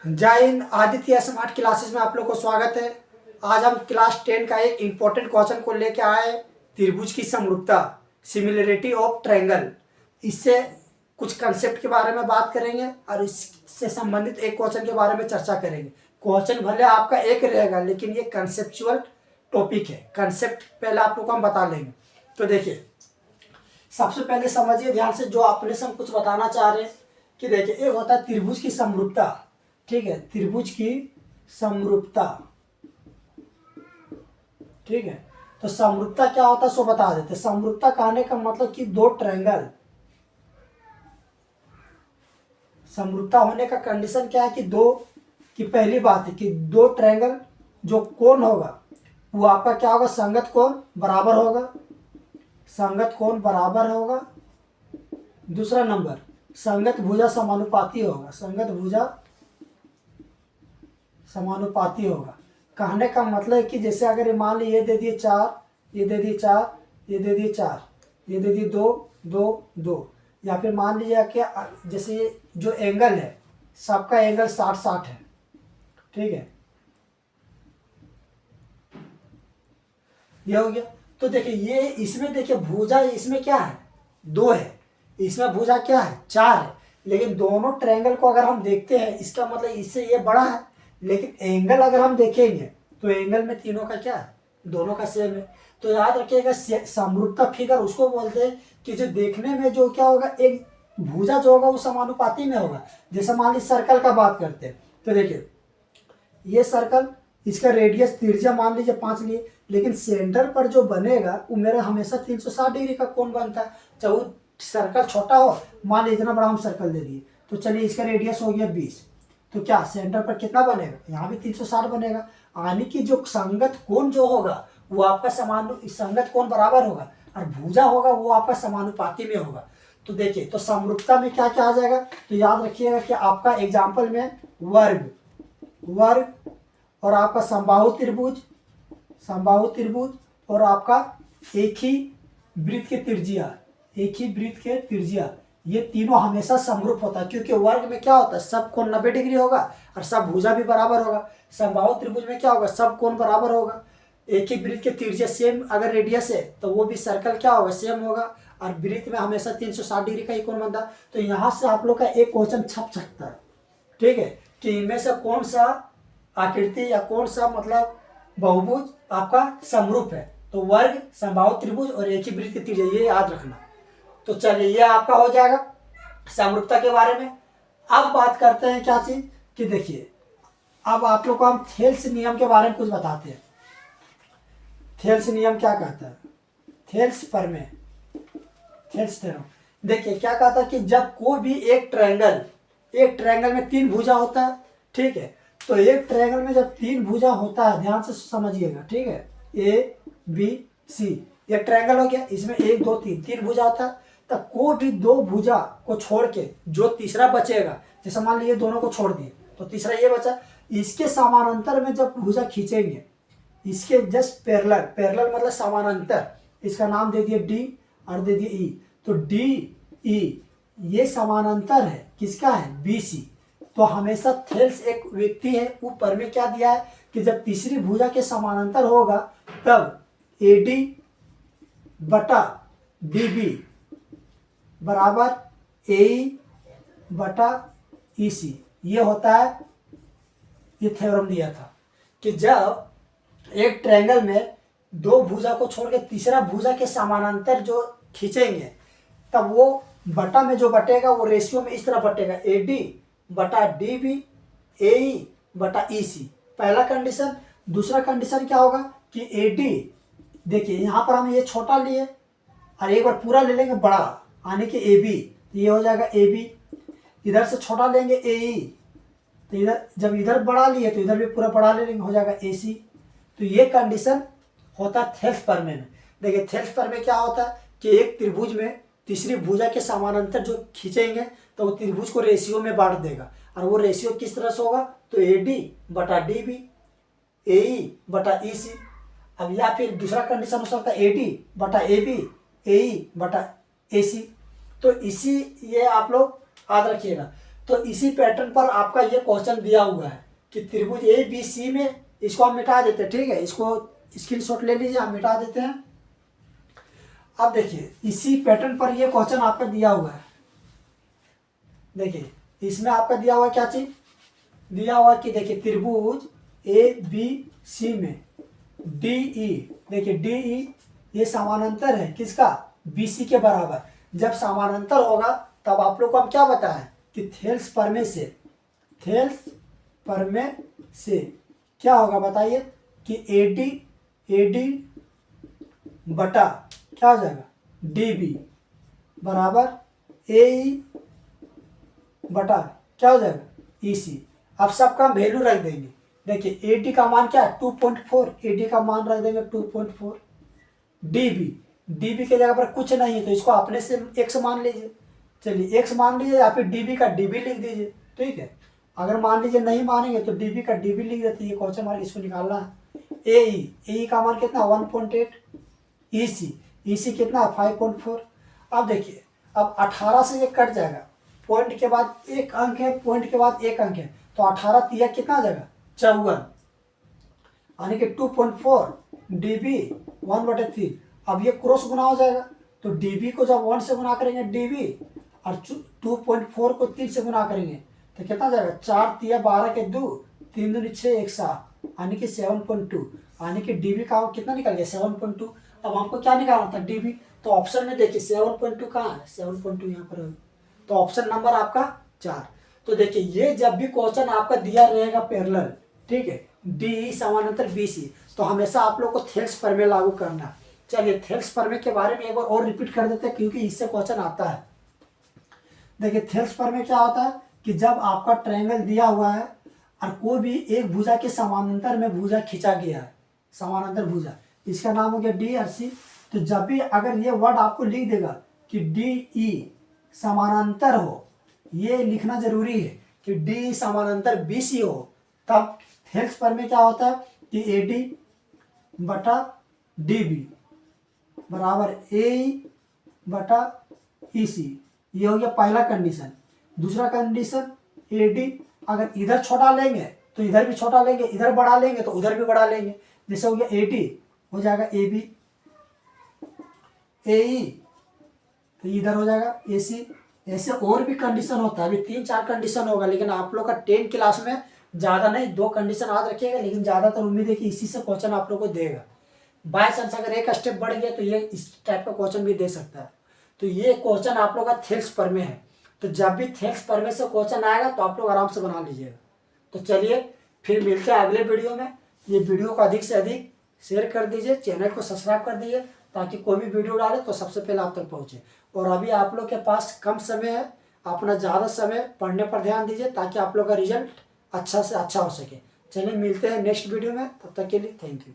जय Hind. Aditya smart classes में आप लोग को स्वागत है। आज हम क्लास 10 का एक इम्पोर्टेंट क्वेश्चन को लेकर आए, त्रिभुज की समरूपता, सिमिलरिटी ऑफ ट्रायंगल। इससे कुछ कंसेप्ट के बारे में बात करेंगे और इससे संबंधित एक क्वेश्चन के बारे में चर्चा करेंगे। क्वेश्चन भले आपका एक रहेगा, लेकिन ये कंसेप्चुअल टॉपिक है। कंसेप्ट पहले आप लोग को हम बता लेंगे। तो देखिए, सबसे पहले समझिए ध्यान से, जो आपने से हम कुछ बताना चाह रहे हैं कि देखिए, एक होता है त्रिभुज की समरूपता। ठीक है, त्रिभुज की समरूपता। ठीक है, तो समरूपता क्या होता है सो बता देते। समरूपता कहने का मतलब कि दो ट्रायंगल, समरूपता होने का कंडीशन क्या है कि दो की पहली बात है कि दो ट्रायंगल जो कोण होगा वो आपका क्या होगा, संगत कोण बराबर होगा। संगत कोण बराबर होगा। दूसरा नंबर, संगत भुजा समानुपाती होगा। संगत भुजा समानुपाती होगा। कहने का मतलब है कि जैसे अगर ये मान ली ये दे दिए 4, ये दे दिए 4, ये दे दिए 4, ये दे दिए 2 2 2, या फिर मान लीजिए कि जैसे ये जो एंगल है सबका एंगल 60-60 है। ठीक है, ये हो गया। तो देखिए, ये इसमें देखिए भुजा इसमें क्या है, 2 है। इसमें भुजा क्या है, 4 है। लेकिन दोनों ट्रायंगल को अगर हम देखते हैं, इसका मतलब इससे ये बड़ा है। लेकिन एंगल अगर हम देखेंगे तो एंगल में तीनों का क्या है, दोनों का सेम है। तो याद रखिएगा, समरूपता फिगर उसको बोलते हैं कि जो देखने में जो क्या होगा, एक भुजा जो होगा वो समानुपाती में होगा। जैसे मान लीजिए सर्कल का बात करते हैं, तो देखिए ये सर्कल, इसका रेडियस त्रिज्या मान लीजिए 5 लिए, लेकिन सेंटर पर जो बनेगा वो मेरा हमेशा 360 डिग्री का कोण बनता है। चाहे वो सर्कल छोटा हो, मान लीजिए इतना बड़ा हम सर्कल दे दिए, तो चलिए इसका रेडियस हो गया 20, तो क्या सेंटर पर कितना बनेगा, यहाँ भी 360 बनेगा। यानी कि जो संगत कोण जो होगा वो आपका संगत कोण बराबर होगा, और भुजा होगा वो आपका समानुपाती में होगा। तो देखिए, तो समरूपता में क्या क्या आ जाएगा, तो याद रखिएगा कि आपका एग्जाम्पल में वर्ग, वर्ग और आपका समबाहु त्रिभुज, समबाहु त्रिभुज और आपका एक ही वृत्त के त्रिज्या, एक ही वृत्त के त्रिज्या, ये तीनों हमेशा समरूप होता है। क्योंकि वर्ग में क्या होता है, सब कोण 90 डिग्री होगा और सब भुजा भी बराबर होगा। समबाहु त्रिभुज में क्या होगा, सब कोण बराबर होगा। एक ही वृत्त के त्रिज्या सेम अगर रेडियस है तो वो भी सर्कल क्या होगा, सेम होगा। और वृत्त में हमेशा 360 डिग्री का ही कोण बनता है। तो यहाँ से आप लोग का एक क्वेश्चन छप सकता है। ठीक है, कि इनमें से कौन सा आकृति या कौन सा मतलब बहुभुज आपका समरूप है। तो वर्ग, समबाहु त्रिभुज और एक ही वृत्त की त्रिज्या, ये याद रखना। तो चलिए, ये आपका हो जाएगा समरूपता के बारे में। अब बात करते हैं क्या चीज, कि देखिए अब आप लोग को हम थेल्स नियम के बारे में कुछ बताते हैं। थेल्स नियम क्या कहता है, थेल्स प्रमेय, थेल्स थ्योरम। देखिए क्या कहता है कि जब कोई भी एक ट्रायंगल में 3 भुजा होता है। ठीक है, तो एक ट्रायंगल में जब 3 भुजा होता है, ध्यान से समझिएगा। ठीक है, ए बी सी, ये ट्रायंगल हो गया, इसमें 1 2 3 3 भुजा होता है। तब कोई भी 2 भुजा को छोड़ के जो तीसरा बचेगा, जैसे मान लीजिए दोनों को छोड़ दिए तो तीसरा ये बचा, इसके समानांतर में जब भुजा खींचेंगे, इसके जस्ट पैरेलल, पैरेलल मतलब समानांतर, इसका नाम दे दिए डी और दे दिए ई। तो डी ई ये समानांतर है, किसका है, बी सी। तो हमेशा थेल्स एक व्यक्ति है, ऊपर में क्या दिया है कि जब तीसरी भुजा के समानांतर होगा तब ए डी बटा डी बी बराबर ए बटा ई सी, ये होता है। ये थ्योरम दिया था कि जब एक ट्रायंगल में 2 भुजा को छोड़ के तीसरा भुजा के समानांतर जो खींचेंगे, तब वो बटा में जो बटेगा वो रेशियो में इस तरह बटेगा, ए डी बटा डी बी ए ई बटा ई सी, पहला कंडीशन। दूसरा कंडीशन क्या होगा कि ए डी, देखिए यहाँ पर हम ये छोटा लिए और एक बार पूरा ले लेंगे बड़ा, यानी कि ए बी, ये हो जाएगा ए बी। इधर से छोटा लेंगे ए ई, तो इधर जब इधर बड़ा लिए तो इधर भी पूरा बड़ा ले लेंगे, हो जाएगा ए सी। तो ये कंडीशन होता है थेल्स प्रमेय में। देखिए थेल्स प्रमेय क्या होता है कि एक त्रिभुज में तीसरी भुजा के समानांतर जो खींचेंगे तो वो त्रिभुज को रेशियो में बांट देगा, और वो रेशियो किस तरह से होगा, तो ए डी बटा डी बी ए ई बटा ई सी। अब या फिर दूसरा कंडीशन हो सकता है ए डी बटा ए बी ए ई बटा ए सी। तो इसी ये आप लोग याद रखिएगा। तो इसी पैटर्न पर आपका ये क्वेश्चन दिया हुआ है कि त्रिभुज ए बी सी में, इसको हम मिटा देते हैं, ठीक है, इसको स्क्रीनशॉट ले लीजिए, हम मिटा देते हैं। अब देखिए इसी पैटर्न पर ये क्वेश्चन आपका दिया हुआ है। देखिए इसमें आपका दिया हुआ क्या चीज दिया हुआ कि देखिए त्रिभुज ए बी सी में डी ई, देखिए डी ई ये समानांतर है किसका, बी सी के बराबर। जब समानांतर होगा तब आप लोग को हम क्या बताएं कि थेल्स प्रमेय से क्या होगा बताइए कि एडी बटा क्या हो जाएगा डी बी बराबर ए ई बटा क्या हो जाएगा ई सी। अब सबका वैल्यू रख देंगे। देखिए एडी का मान क्या है 2.4, एडी का मान रख देंगे 2.4। डीबी के जगह पर कुछ नहीं है तो इसको अपने से एक्स मान लीजिए। चलिए एक्स मान लीजिए या फिर डीबी का डीबी लिख दीजिए, ठीक है। अगर मान लीजिए नहीं मानेंगे तो डीबी का डीबी लिख देते, ये क्वेश्चन मार्क इसको निकालना है। ए का मान कितना 1.8, ईसी कितना 5.4। अब देखिए अब 18 से ये कट जाएगा, पॉइंट के बाद एक अंक है, पॉइंट के बाद एक अंक है, तो 18 तिया कितना आ जाएगा 54, यानी कि 2.4 डीबी 1/3। अब ये क्रॉस गुना हो जाएगा तो डीबी को जब 1 से गुना करेंगे डीबी और 2.4 को 3 से गुना करेंगे तो कितना जाएगा 4 तिया 12 के 2, 3 दूनी 6 1 7, यानी कि 7.2, यानी कि डीबी का कितना निकल गया 7.2। अब हमको क्या निकालना था डीबी, तो ऑप्शन में देखिए 7.2 कहाँ है, 7.2 यहाँ पर है, तो ऑप्शन नंबर आपका 4। तो देखिए ये जब भी क्वेश्चन आपका दिया रहेगा पैरेलल, ठीक है, डी समानांतर बी सी, तो हमेशा आप लोग को थेल्स प्रमेय लागू करना है। चलिए थेल्स प्रमेय के बारे में एक बार और रिपीट कर देते हैं क्योंकि इससे क्वेश्चन आता है। देखिए थेल्स प्रमेय क्या होता है कि जब आपका ट्रायंगल दिया हुआ है और कोई भी एक भुजा के समानांतर में भुजा खींचा गया है, समानांतर भुजा, इसका नाम हो गया डी और सी। तो जब भी अगर ये वर्ड आपको लिख देगा कि डी ई समानांतर हो, ये लिखना जरूरी है कि डी समानांतर बी सी हो, तब थेल्स प्रमेय क्या होता है कि ए डी बटा डी बी बराबर ए बटा ई सी। ये हो गया पहला कंडीशन। दूसरा कंडीशन ए डी अगर इधर छोटा लेंगे तो इधर भी छोटा लेंगे, इधर बड़ा लेंगे तो उधर भी बड़ा लेंगे। जैसे हो गया ए डी हो जाएगा ए बी, ए ई तो इधर हो जाएगा ए सी। ऐसे और भी कंडीशन होता है, अभी 3-4 कंडीशन होगा, लेकिन आप लोग का 10 क्लास में ज़्यादा नहीं 2 कंडीशन याद रखिएगा, लेकिन ज़्यादातर उम्मीद है कि इसी से क्वेश्चन आप लोग को देगा। बाय चांस अगर एक स्टेप बढ़ गया तो ये इस टाइप का क्वेश्चन भी दे सकता है। तो ये क्वेश्चन आप लोग का थेल्स प्रमेय है, तो जब भी थेल्स प्रमेय से क्वेश्चन आएगा तो आप लोग आराम से बना लीजिएगा। तो चलिए फिर मिलते हैं अगले वीडियो में। ये वीडियो को अधिक से अधिक शेयर कर दीजिए, चैनल को सब्सक्राइब कर दीजिए ताकि कोई भी वीडियो डाले तो सबसे पहले आप तक पहुँचे। और अभी आप लोग के पास कम समय है, अपना ज़्यादा समय पढ़ने पर ध्यान दीजिए ताकि आप लोग का रिजल्ट अच्छा से अच्छा हो सके। चलिए मिलते हैं नेक्स्ट वीडियो में, तब तक के लिए थैंक यू।